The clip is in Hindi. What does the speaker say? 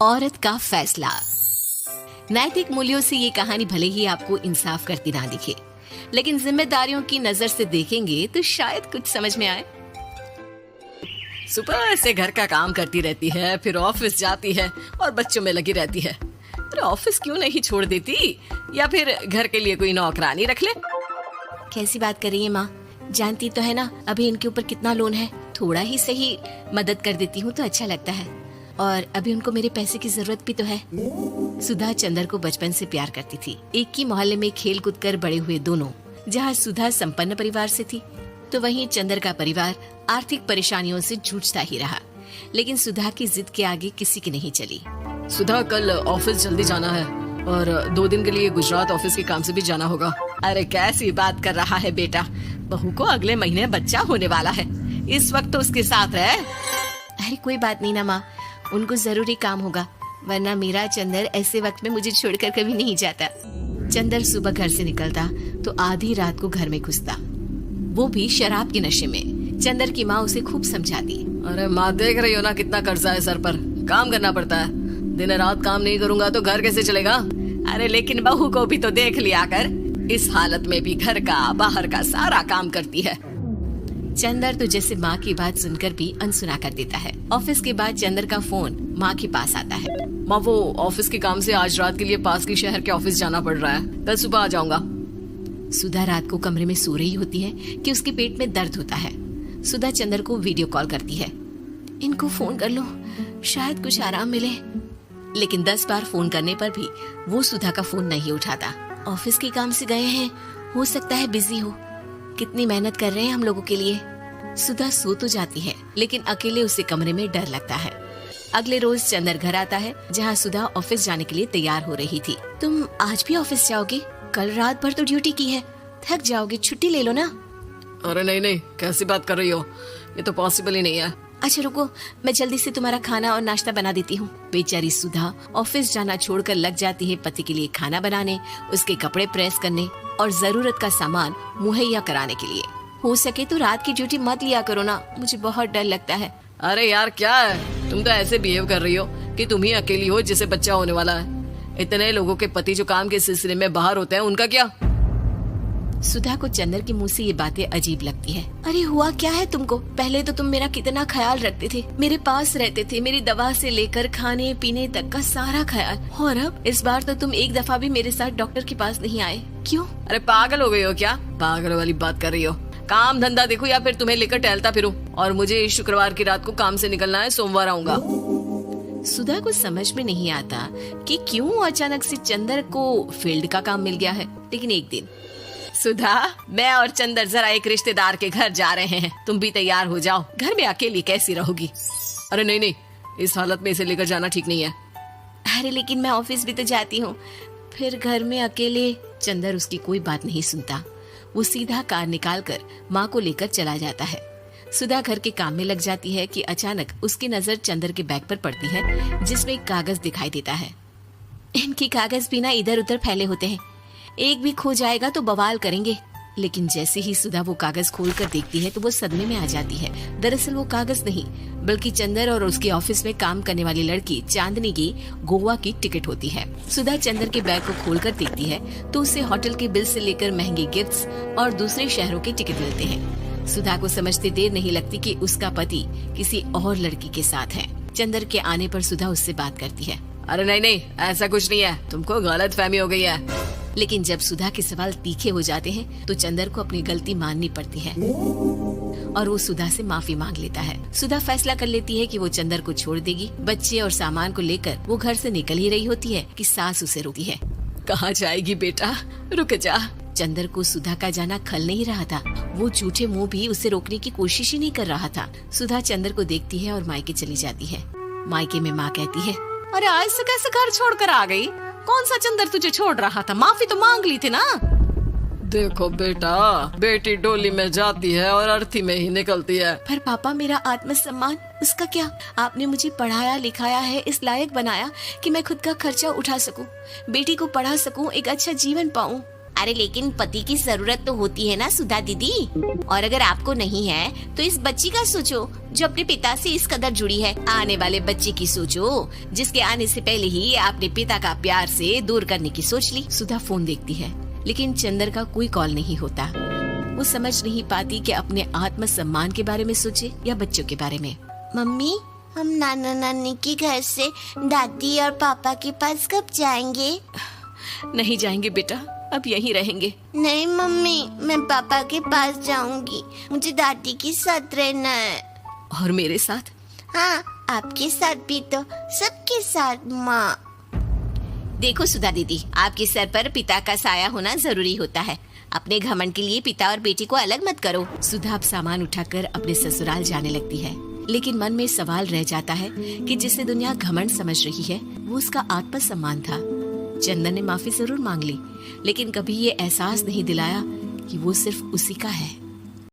औरत का फैसला। नैतिक मूल्यों से ये कहानी भले ही आपको इंसाफ करती ना दिखे, लेकिन जिम्मेदारियों की नजर से देखेंगे तो शायद कुछ समझ में आए। सुबह से घर का काम करती रहती है, फिर ऑफिस जाती है और बच्चों में लगी रहती है। अरे ऑफिस क्यों नहीं छोड़ देती, या फिर घर के लिए कोई नौकरानी रख ले। कैसी बात कर रही है माँ, जानती तो है ना अभी इनके ऊपर कितना लोन है। थोड़ा ही सही मदद कर देती हूँ तो अच्छा लगता है, और अभी उनको मेरे पैसे की जरूरत भी तो है। सुधा चंदर को बचपन से प्यार करती थी। एक ही मोहल्ले में खेल कूद कर बड़े हुए दोनों। जहाँ सुधा संपन्न परिवार से थी तो वहीं चंदर का परिवार आर्थिक परेशानियों से जूझता ही रहा। लेकिन सुधा की जिद के आगे किसी की नहीं चली। सुधा, कल ऑफिस जल्दी जाना है और 2 दिन के लिए गुजरात ऑफिस के काम से भी जाना होगा। अरे कैसी बात कर रहा है बेटा, बहू को अगले महीने बच्चा होने वाला है, इस वक्त तो उसके साथ रहे। अरे कोई बात नहीं ना माँ, उनको जरूरी काम होगा, वरना मेरा चंदर ऐसे वक्त में मुझे छोड़कर कभी नहीं जाता। चंदर सुबह घर से निकलता तो आधी रात को घर में घुसता, वो भी शराब के नशे में। चंदर की माँ उसे खूब समझाती। अरे माँ, देख रही हो ना कितना कर्जा है सर पर, काम करना पड़ता है। दिन रात काम नहीं करूँगा तो घर कैसे चलेगा। अरे लेकिन बहू को भी तो देख लिया कर, इस हालत में भी घर का बाहर का सारा काम करती है। चंदर तो जैसे माँ की बात सुनकर भी अनसुना कर देता है। ऑफिस के बाद चंदर का फोन माँ के पास आता है। माँ, वो ऑफिस के काम से आज रात के लिए पास के शहर के ऑफिस जाना पड़ रहा है, कल सुबह आ जाऊंगा। सुधा रात को कमरे में सो रही होती है कि उसके पेट में दर्द होता है। सुधा चंदर को वीडियो कॉल करती है। इनको फोन कर लो, शायद कुछ आराम मिले। लेकिन 10 बार फोन करने पर भी वो सुधा का फोन नहीं उठाता। ऑफिस के काम से गए हैं, हो सकता है बिजी हो। कितनी मेहनत कर रहे हैं हम लोगों के लिए। सुधा सो तो जाती है, लेकिन अकेले उसे कमरे में डर लगता है। अगले रोज चंदर घर आता है, जहाँ सुधा ऑफिस जाने के लिए तैयार हो रही थी। तुम आज भी ऑफिस जाओगे? कल रात भर तो ड्यूटी की है, थक जाओगे, छुट्टी ले लो ना। अरे नहीं, कैसी बात कर रही हो, ये तो पॉसिबल ही नहीं है। अच्छा रुको, मैं जल्दी से तुम्हारा खाना और नाश्ता बना देती हूँ। बेचारी सुधा ऑफिस जाना छोड़कर लग जाती है पति के लिए खाना बनाने, उसके कपड़े प्रेस करने और जरूरत का सामान मुहैया कराने के लिए। हो सके तो रात की ड्यूटी मत लिया करो ना, मुझे बहुत डर लगता है। अरे यार क्या है, तुम तो ऐसे बिहेव कर रही हो कि तुम ही अकेली हो जिसे बच्चा होने वाला है। इतने लोगों के पति जो काम के सिलसिले में बाहर होते हैं, उनका क्या। सुधा को चंदर के मुंह से ये बातें अजीब लगती है। अरे हुआ क्या है तुमको? पहले तो तुम मेरा कितना ख्याल रखते थे, मेरे पास रहते थे, मेरी दवा से लेकर खाने पीने तक का सारा ख्याल। और अब इस बार तो तुम एक दफा भी मेरे साथ डॉक्टर के पास नहीं आए, क्यों? अरे पागल हो गई हो क्या? पागल वाली बात कर रही हो। काम धंधा देखो या फिर तुम्हें लेकर टहलता फिरूं। और मुझे शुक्रवार की रात को काम से निकलना है, सोमवार आऊंगा। सुधा को समझ में नहीं आता कि क्यों अचानक से चंदर को फील्ड का काम मिल गया है। लेकिन एक दिन, सुधा, मैं और चंदर जरा एक रिश्तेदार के घर जा रहे हैं, तुम भी तैयार हो जाओ, घर में अकेली कैसी रहोगी। अरे नहीं, इस हालत में इसे लेकर जाना ठीक नहीं है। अरे लेकिन मैं ऑफिस भी तो जाती हूँ, फिर घर में अकेले। चंदर उसकी कोई बात नहीं सुनता। वो सीधा कार निकाल कर माँ को लेकर चला जाता है। सुधा घर के काम में लग जाती है कि अचानक उसकी नजर चंदर के बैग पर पड़ती है, जिसमें एक कागज दिखाई देता है। इनकी कागज भी ना इधर उधर फैले होते हैं, एक भी खो जाएगा तो बवाल करेंगे। लेकिन जैसे ही सुधा वो कागज खोल कर देखती है तो वो सदमे में आ जाती है। दरअसल वो कागज नहीं, बल्कि चंदर और उसके ऑफिस में काम करने वाली लड़की चांदनी की गोवा की टिकट होती है। सुधा चंदर के बैग को खोल कर देखती है तो उसे होटल के बिल से लेकर महंगे गिफ्ट्स और दूसरे शहरों के टिकट मिलते हैं। सुधा को समझते देर नहीं लगती कि उसका पति किसी और लड़की के साथ है। चंदर के आने पर सुधा उससे बात करती है। अरे नहीं, ऐसा कुछ नहीं है, तुमको गलत फहमी हो गई है। लेकिन जब सुधा के सवाल तीखे हो जाते हैं तो चंदर को अपनी गलती माननी पड़ती है और वो सुधा से माफी मांग लेता है। सुधा फैसला कर लेती है कि वो चंदर को छोड़ देगी। बच्चे और सामान को लेकर वो घर से निकल ही रही होती है कि सास उसे रोकती है। कहाँ जाएगी बेटा, रुक जा। चंदर को सुधा का जाना खल नहीं रहा था। वो झूठे मुंह भी उसे रोकने की कोशिश ही नहीं कर रहा था। सुधा चंदर को देखती है और मायके चली जाती है। मायके में माँ कहती है, अरे आज से कैसे घर छोड़कर आ गई? कौन सा चंदर तुझे छोड़ रहा था? माफी तो मांग ली थी ना। देखो बेटा, बेटी डोली में जाती है और अर्थी में ही निकलती है। पर पापा, मेरा आत्मसम्मान, उसका क्या? आपने मुझे पढ़ाया लिखाया है, इस लायक बनाया कि मैं खुद का खर्चा उठा सकूं, बेटी को पढ़ा सकूं, एक अच्छा जीवन पाऊं। अरे लेकिन पति की जरूरत तो होती है ना सुधा दीदी, और अगर आपको नहीं है तो इस बच्ची का सोचो जो अपने पिता से इस कदर जुड़ी है। आने वाले बच्चे की सोचो जिसके आने से पहले ही आपने पिता का प्यार से दूर करने की सोच ली। सुधा फोन देखती है लेकिन चंदर का कोई कॉल नहीं होता। वो समझ नहीं पाती कि अपने आत्मसम्मान के बारे में सोचे या बच्चों के बारे में। मम्मी, हम नाना नानी के घर से दादी और पापा के पास कब जाएंगे? नहीं जाएंगे बेटा, अब यहीं रहेंगे। नहीं मम्मी, मैं पापा के पास जाऊंगी। मुझे दादी के साथ रहना है। और मेरे साथ? हाँ, आपके साथ भी तो, सबके साथ माँ। देखो सुधा दीदी, आपके सर पर पिता का साया होना जरूरी होता है। अपने घमंड के लिए पिता और बेटी को अलग मत करो। सुधा अब सामान उठाकर अपने ससुराल जाने लगती है, लेकिन मन में सवाल रह जाता है कि जिसे दुनिया घमंड समझ रही है वो उसका आत्मसम्मान था। चंदन ने माफी जरूर मांग ली, लेकिन कभी ये एहसास नहीं दिलाया कि वो सिर्फ उसी का है।